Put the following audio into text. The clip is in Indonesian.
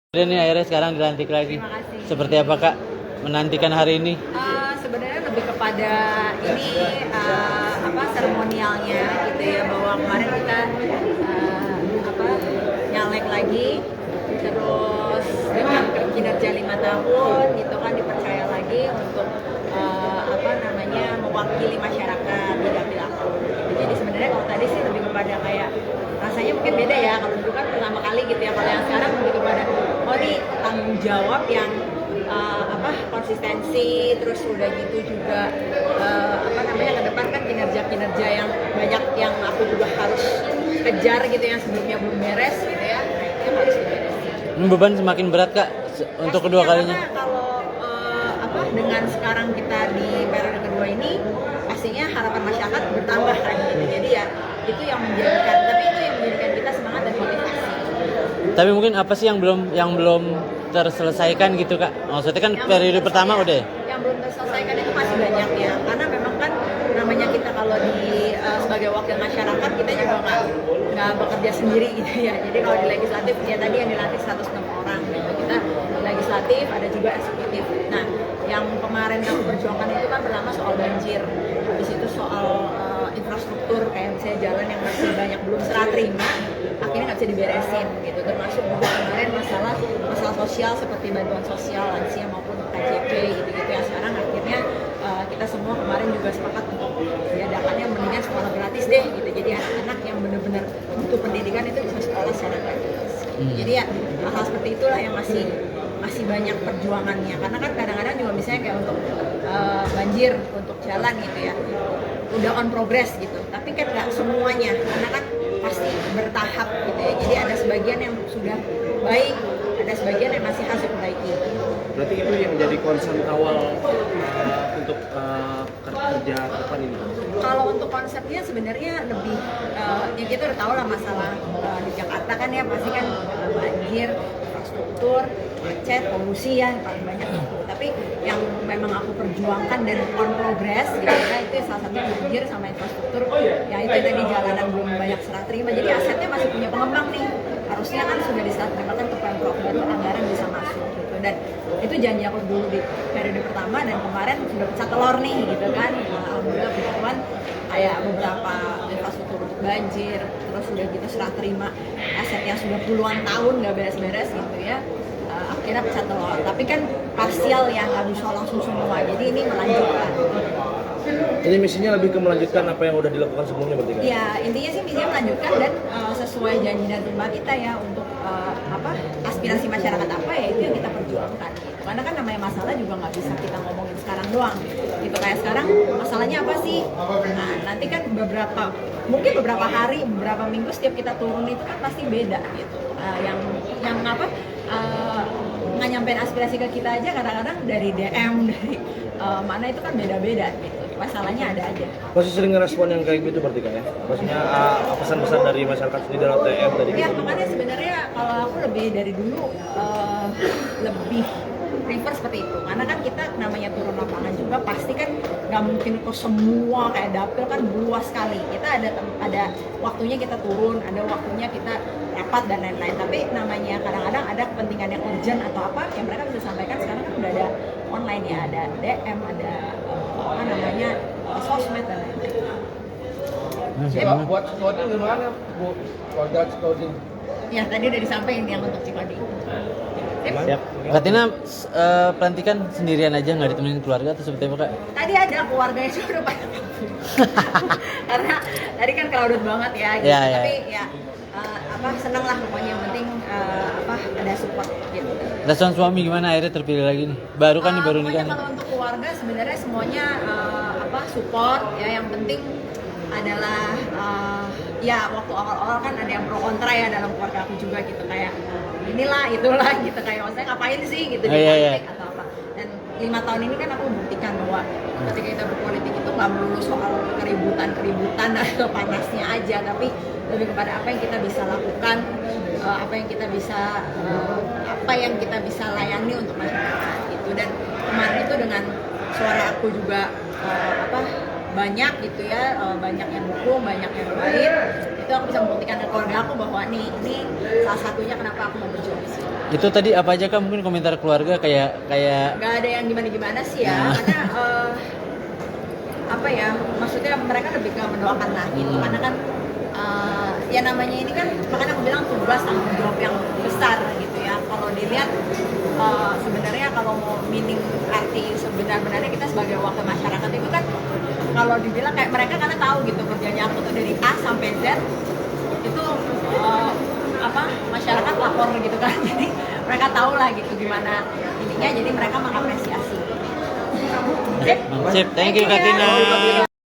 Udah nih akhirnya sekarang dilantik lagi. Terima kasih. Seperti apa Kak menantikan hari ini? Sebenarnya lebih kepada ini seremonialnya gitu ya, bahwa kemarin kita nyalek lagi, terus dengan kinerja 5 tahun gitu kan dipercaya lagi untuk mewakili masyarakat di dapil aku. Jadi sebenarnya kalau tadi sih lebih kepada kayak rasanya mungkin beda ya, kalau dulu kan pertama kali gitu ya, kalau yang sekarang lebih kepada ini tanggung jawab yang konsistensi, terus udah gitu juga ke depan kan kinerja yang banyak yang aku juga harus kejar gitu, yang sebelumnya belum beres gitu ya, nah itu harus diberesin. Beban semakin berat Kak untuk kedua kalinya. Kalau dengan sekarang kita di periode kedua ini, pastinya harapan masyarakat bertambah kan gitu. Jadi ya itu yang menjadikan kita semangat dan motivasi. Tapi mungkin apa sih yang belum terselesaikan gitu Kak? Maksudnya kan periode pertama udah. Yang belum terselesaikan itu masih banyak ya, karena memang kan namanya kita kalau di sebagai wakil masyarakat, kita juga nggak bekerja sendiri gitu ya. Jadi kalau di legislatif ya tadi yang dilantik 106 orang gitu, kita legislatif ada juga eksekutif. Nah yang kemarin aku perjuangkan itu kan pertama soal banjir, habis itu soal infrastruktur kayak misalnya jalan yang masih banyak belum serah terima, akhirnya nggak bisa diberesin gitu. Termasuk juga kemarin masalah sosial seperti bantuan sosial lansia maupun KJP gitu-gitu yang sekarang akhirnya kita semua kemarin juga sepakat untuk diadakannya mendingan sekolah gratis deh gitu. Jadi anak-anak yang benar-benar butuh pendidikan itu bisa sekolah secara gratis. Jadi ya hal seperti itulah yang masih banyak perjuangannya, karena kan kadang-kadang juga misalnya kayak untuk banjir, untuk jalan gitu ya udah on progress gitu, tapi kan nggak semuanya, karena kan pasti bertahap gitu ya. Jadi ada sebagian yang sudah baik, ada sebagian yang masih harus diperbaiki. Berarti itu yang menjadi concern awal untuk kerja depan ini? Kalau untuk konsepnya sebenarnya lebih ya kita udah tahu lah masalah di Jakarta kan ya, pasti kan banjir, infrastruktur, macet, polusi ya yang paling banyak itu. Tapi yang memang aku perjuangkan dan on progress gitu ya, itu salah satunya banjir sama infrastruktur. Ya itu tadi jalanan belum banyak serah terima, jadi asetnya masih punya pengembang nih. Harusnya kan sudah diserah terimakan ke Pemprov, baru anggaran bisa masuk gitu. Dan itu janji aku dulu di periode pertama, dan kemarin sudah pecah telur nih gitu kan. Alhamdulillah puji Tuhan, kayak beberapa infrastruktur untuk banjir, terus sudah gitu serah terima aset yang sudah puluhan tahun nggak beres-beres gitu ya, akhirnya pecah telur. Tapi kan parsial yang nggak bisa langsung semua, jadi ini melanjutkan. Jadi misinya lebih ke melanjutkan apa yang udah dilakukan sebelumnya berarti kan? Ya intinya sih misinya melanjutkan dan sesuai janji dan sumpah kita ya, untuk aspirasi masyarakat apa ya itu yang kita perjuangkan gitu. Karena kan namanya masalah juga nggak bisa kita ngomongin sekarang doang gitu. Kayak sekarang masalahnya apa sih? Nah nanti kan mungkin beberapa hari, beberapa minggu setiap kita turun itu kan pasti beda gitu. Nggak nyampein aspirasi ke kita aja kadang-kadang dari DM, dari mana itu kan beda-beda gitu. Masalahnya ada aja. Masih sering ngerespon yang kayak gitu berarti kan ya? Maksudnya pesan-pesan dari masyarakat sendiri dari TM tadi Ya gitu? makanya sebenarnya kalau aku lebih dari dulu lebih prefer seperti itu, karena kan kita namanya turun lapangan juga pasti kan nggak mungkin ke semua, kayak dapil kan luas sekali. Kita ada waktunya kita turun, ada waktunya kita rapat dan lain-lain. Tapi namanya kadang-kadang ada kepentingan yang urgent atau apa yang mereka bisa sampaikan. Sekarang kan udah ada online ya, ada DM, ada sosmed dan lain-lain. Buat coding gimana Bu? Warga coding? Ya tadi udah disampaikan yang untuk Cikodi. Siap. Kak Tina pelantikan sendirian aja, nggak ditemenin keluarga atau seperti apa Kak? Tadi ada keluarganya juga udah pada karena tadi kan crowded banget ya gitu. Ya. Tapi ya seneng lah pokoknya, yang penting ada support gitu. Respon suami gimana akhirnya terpilih lagi nih? Baru nikah nih. Kalau untuk keluarga sebenarnya semuanya support ya, yang penting adalah ya waktu awal-awal kan ada yang pro kontra ya dalam keluarga aku juga gitu, kayak inilah itulah gitu, kayak maksudnya ngapain sih gitu di politik atau apa. Dan 5 tahun ini kan aku buktikan bahwa ketika kita berpolitik itu nggak melulu soal keributan atau panasnya aja, tapi lebih kepada apa yang kita bisa lakukan, apa yang kita bisa layani untuk masyarakat gitu. Dan kemarin itu dengan suara aku juga banyak gitu ya, banyak yang dukung, banyak yang baik, itu aku bisa membuktikan ke keluarga aku bahwa ini salah satunya kenapa aku mau berjuang di sini. Itu tadi apa aja Kak? Mungkin komentar keluarga kayak Nggak ada yang gimana-gimana sih ya, karena apa ya, maksudnya mereka lebih ke mendoakan lah gitu, karena kan ya namanya ini kan, makanya aku bilang tugas tanggung jawab yang besar gitu ya. Kalau dilihat sebenarnya kalau mau meaning arti sebenar-benarnya kita sebagai wakil masyarakat itu kan, kalau dibilang kayak mereka karena tahu gitu kerjanya aku tuh dari A sampai Z itu apa, masyarakat lapor gitu kan. Jadi mereka tahu lah gitu gimana ininya, jadi mereka mengapresiasi. Sip, thank you Kak Tina.